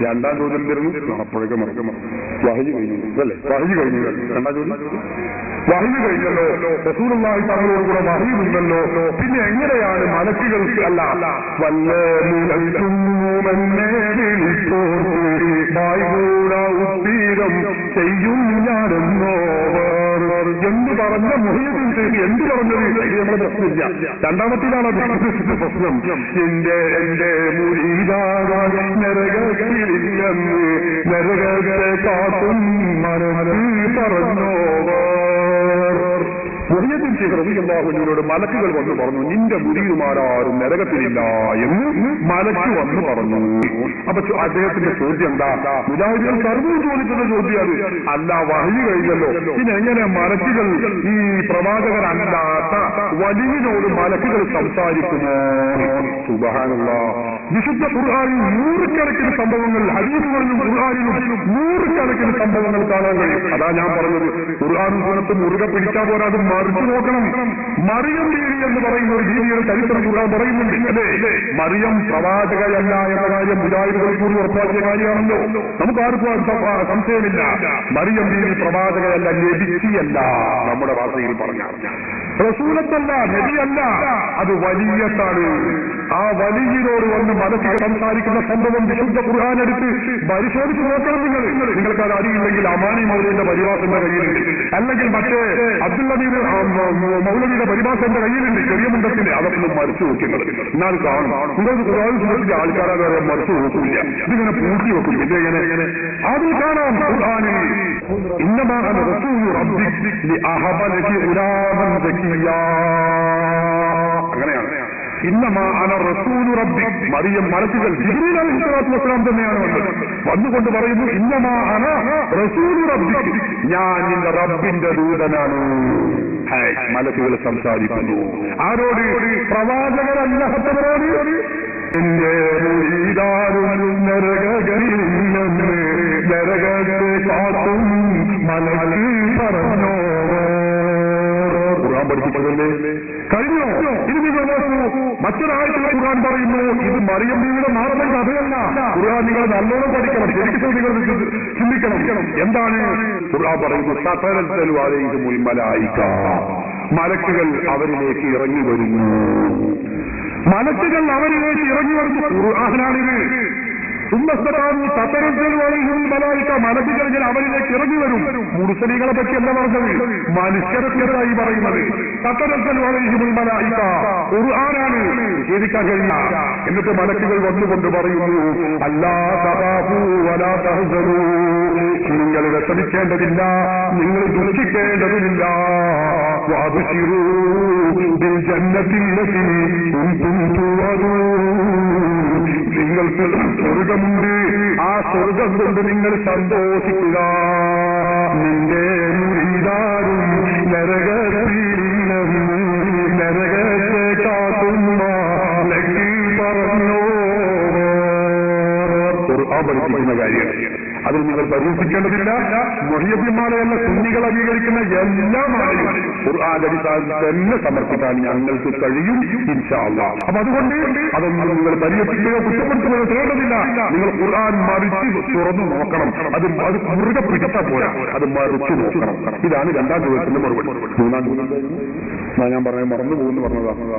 രണ്ടാം ചോദ്യം തരുന്നു അപ്പോഴേക്ക് മറക്കും വഹി കഴിഞ്ഞു അല്ലേ? വഹി കഴിഞ്ഞു. രണ്ടാം ചോദ്യം വഹി കഴിഞ്ഞല്ലോ, റസൂലുള്ളാഹി തങ്ങളോട് കൂടെ വഹിയുണ്ടല്ലോ, പിന്നെ എങ്ങനെയാണ് മലക്കുകൾക്ക് അല്ല ഉത്തീരം ചെയ്യും ഞാനെന്നോ എന്ന് പറഞ്ഞ മുഹീദ്ദീൻ ഷെയ്ഖ് എന്ത് പറഞ്ഞത്? നമ്മുടെ പ്രശ്നമില്ല. രണ്ടാമത്തിലാണ് പ്രശ്നം. എന്റെ മുരീദാകാൻ നരകത്തിലില്ലെന്ന് നരകത്തെ കാത്തും മനസ്സിൽ പറഞ്ഞോ. മുഹീദ്ദീൻ ഷെയ്ഖ് റളിയല്ലാഹു അൻഹുവിനോട് മലക്കുകൾ വന്ന് പറഞ്ഞു, നിന്റെ മുരീദുമാരാരും നരകത്തിലില്ല എന്ന് മലക്ക് വന്ന് പറഞ്ഞു. അപ്പൊ അദ്ദേഹത്തിന്റെ ചോദ്യം എന്താ? മുജാഹിദുകൾ സർവ്വം ചോദിക്കുന്ന ചോദ്യം അത്. അല്ല, വഹി കഴിഞ്ഞല്ലോ, പിന്നെ എങ്ങനെ മലക്കുകൾ ഈ പ്രവാചകരല്ലാത്ത വലിയനോട് മലക്കുകൾ സംസാരിക്കുമോ? സുബ്ഹാനല്ലാഹ്. വിശുദ്ധ ഖുർആനിൽ നൂറുകണക്കിന് സംഭവങ്ങൾ, ഹദീസുകളിലും ഖുർആനിലും നൂറുകണക്കിന് സംഭവങ്ങൾ കാണാൻ കഴിയും. അതാ ഞാൻ പറഞ്ഞത്, ഖുർആനും സുന്നത്തും മുറുകെ പിടിച്ചാൽ പോരാ, അത് മറിച്ചു നോക്കണം. മറിയം ബീവി എന്ന് പറയുന്ന ഒരു ബീവിയുടെ ചരിത്രം ഖുർആൻ പറയുന്നുണ്ട്. അല്ലേ? മറിയം പ്രവാചകയല്ല എന്ന കാര്യം മുജാഹിദുകൾ കൂടി ഉറപ്പാക്കിയ കാര്യമാണല്ലോ. നമുക്കാർക്കും സംശയമില്ല. മറിയം ബീവി പ്രവാചകയല്ല, നബിയല്ല. നമ്മുടെ ഭാഷയിൽ പറഞ്ഞാൽ റസൂലത്തല്ല, നബിയല്ല, അത് വലിയത്താണ്. ആ വലിയനോട് വന്ന് മലക്കുകൾ സംസാരിക്കുന്ന സംഭവം വിശുദ്ധ ഖുർആൻ എടുത്ത് പരിശോധിച്ച് നോക്കണം. നിങ്ങൾക്ക് അത് അറിയില്ലെങ്കിൽ അമാനി മൗലവിയുടെ പരിഭാഷന്റെ കയ്യിലുണ്ട്, അല്ലെങ്കിൽ മറ്റേ അബ്ദുൽ മൗലവിയുടെ പരിഭാഷ എന്റെ കയ്യിലുണ്ട്, ചെറിയ മുണ്ടത്തിന്റെ. അതൊക്കെ മറിച്ചു നോക്കുന്നത് എന്നാൽ കാണും. നിങ്ങൾക്ക് ഖുർആൻ സുന്നത്തിന്റെ ആൾക്കാരെ മറിച്ചു നോക്കില്ല, ഇതിങ്ങനെ പൂട്ടി വെക്കും. ഇതെങ്ങനെ അതിൽ കാണാം ഖുർആനിൽ ഇന്നമാണ് റസൂലു റബ്ബിക് ലിഅഹബ ലകി ഗുലാമൻ സക്കിയ്യാ. അങ്ങനെയാണ്. ഇന്നമാ അന റസൂലു റബ്ബിക്. മറിയം മലക്കുകൾ ജിബ്രീൽ അലൈഹിസ്സലാത്തു വസ്സലാം തന്നെയാണ് വന്നുകൊണ്ട് പറയുന്നു, ഇന്നമാ അന റസൂലു റബ്ബിക്, ഞാൻ നിന്റെ റബ്ബിന്റെ ദൂതനാണ്. മലക്കുകൾ സംസാരിക്കുന്നു. ആരോട്? പ്രവാചകരല്ലാത്തവരോട്. എന്റെ മുരീദാരും നരകത്തിലില്ലെന്ന് നരകത്തെ കാത്തും മലക്ക് പറഞ്ഞോ. ഖുർആൻ പഠിപ്പിച്ചതല്ലേ? കഴിഞ്ഞോ? ഇത് നിങ്ങൾ നോക്കൂ. മറ്റൊരാഴ്ച ഖുർആൻ പറയുന്നു, ഇത് മറിയം ബീവിയുടെ മാത്രം കഥയല്ല. ഖുർആൻ നിങ്ങൾ നല്ലോണം പഠിക്കണം, ശരിക്കും നിങ്ങൾ ചിന്തിക്കണം. എന്താണ് ഖുർആൻ പറയുന്നത്? സതനസ്സലു അലൈഹിമുൽ മലായിക, മലക്കുകൾ അവരിലേക്ക് ഇറങ്ങി വരുന്നു. മലക്കുകൾ അവരിലേക്ക് ഇറങ്ങി വരുന്നു. ഖുർആനാണിത്. മലക്കുകൾ അവരിലേക്ക് ഇറങ്ങി വരും. മുർസലീകളെ പറ്റി എന്താ പറഞ്ഞത്? മനുഷ്യർക്കെതിരായി പറയുന്നത്. ഖുർആനാണ്, നിഷേധിക്കാൻ കഴിയില്ല. എന്നിട്ട് മലക്കുകൾ വന്നുകൊണ്ട് പറയുന്നു, അല്ലാ തഖാഫൂ വലാ തഹ്സനൂ, നിങ്ങൾ വിഷമിക്കേണ്ടതില്ല, നിങ്ങൾ ദുഃഖിക്കേണ്ടതില്ല. വഅബ്ശിറൂ ബിൽ ജന്നത്തിൽ ലതീ കുൻതും തുഅദൂൻ, നിങ്ങൾക്ക് സ്വർഗമുണ്ട്, ആ സ്വർഗം കൊണ്ട് നിങ്ങൾ സന്തോഷിക്കുക. നിന്റെ മുരീദാരും നരകത്തിലില്ലെന്ന് നരകത്തെ കാത്തുന്ന ലക്കി പറഞ്ഞോ. ഖുർആൻ പഠിപ്പിക്കുന്ന കാര്യം അതിൽ നിങ്ങൾ പരീക്ഷിക്കേണ്ടതില്ല. മുഹയ്യബ്യന്മാരെയല്ല, സുന്നികൾ അംഗീകരിക്കുന്ന എല്ലാ മാലയും ഖുർആന്റെ അടിസ്ഥാനത്തിൽ തന്നെ സമർപ്പിക്കാൻ ഞങ്ങൾക്ക് കഴിയും ഇൻഷാ അല്ലാഹ്. അപ്പൊ അതുകൊണ്ട് അതൊന്നും നിങ്ങൾ പരിഹരിക്കുകയോ കുറ്റപ്പെടുത്തുകയോ ചെയ്യേണ്ടതില്ല. നിങ്ങൾ ഖുർആൻ മറിച്ച് തുറന്നു നോക്കണം. അത് മുറുകെ പിടിച്ചാൽ പോരാ, അത് മറിച്ച് നോക്കണം. ഇതാണ് രണ്ടാം ദിവസത്തിന്റെ മറുപടി. മൂന്നാം ദിവസം ഞാൻ പറയാൻ മറന്നു പോകുന്നു പറഞ്ഞതാണ്.